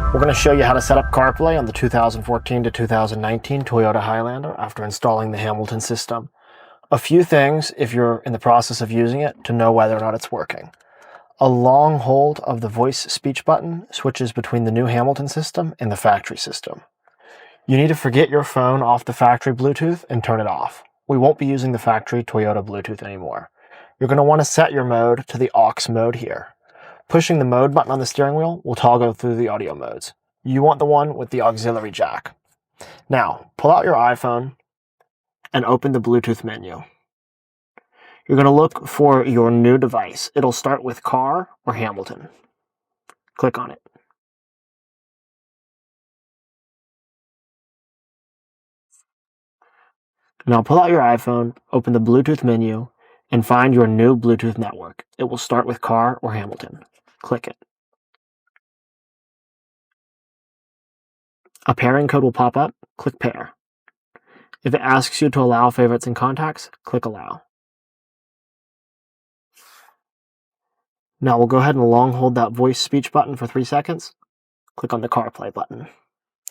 We're going to show you how to set up CarPlay on the 2014 to 2019 Toyota Highlander after installing the Hamilton system. A few things if you're in the process of using it to know whether or not it's working. A long hold of the voice speech button switches between the new Hamilton system and the factory system. You need to forget your phone off the factory Bluetooth and turn it off. We won't be using the factory Toyota Bluetooth anymore. You're going to want to set your mode to the aux mode here. Pushing the mode button on the steering wheel will toggle through the audio modes. You want the one with the auxiliary jack. Now, pull out your iPhone and open the Bluetooth menu. You're going to look for your new device. It'll start with Car or Hamilton. Click on it. Now pull out your iPhone, open the Bluetooth menu, and find your new Bluetooth network. It will start with Car or Hamilton. Click it. A pairing code will pop up. Click Pair. If it asks you to allow favorites and contacts, click Allow. Now we'll go ahead and long hold that voice speech button for 3 seconds. Click on the CarPlay button.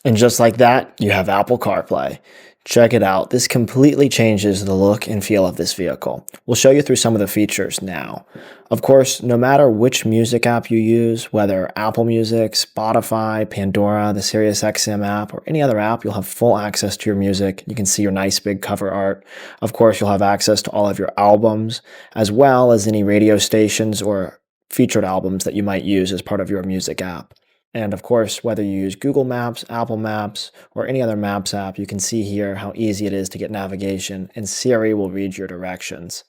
And just like that, you have Apple CarPlay. Check it out. This completely changes the look and feel of this vehicle. We'll show you through some of the features now. Of course, no matter which music app you use, whether Apple Music, Spotify, Pandora, the SiriusXM app, or any other app, you'll have full access to your music. You can see your nice big cover art. Of course, you'll have access to all of your albums, as well as any radio stations or featured albums that you might use as part of your music app. And of course, whether you use Google Maps, Apple Maps, or any other Maps app, you can see here how easy it is to get navigation, and Siri will read your directions.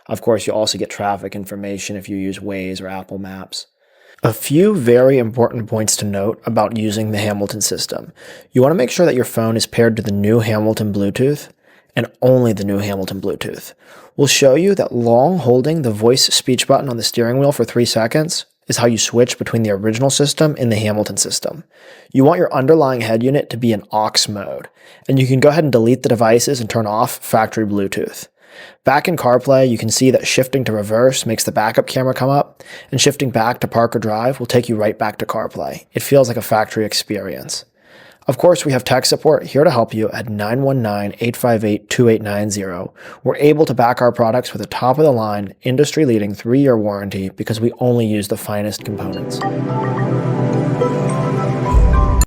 Of course, you'll also get traffic information if you use Waze or Apple Maps. A few very important points to note about using the Hamilton system. You want to make sure that your phone is paired to the new Hamilton Bluetooth, and only the new Hamilton Bluetooth. We'll show you that long holding the voice speech button on the steering wheel for 3 seconds is how you switch between the original system and the Hamilton system. You want your underlying head unit to be in aux mode, and you can go ahead and delete the devices and turn off factory Bluetooth. Back in CarPlay, you can see that shifting to reverse makes the backup camera come up, and shifting back to park or drive will take you right back to CarPlay. It feels like a factory experience. Of course, we have tech support here to help you at 919-858-2890. We're able to back our products with a top-of-the-line, industry-leading 3-year warranty because we only use the finest components.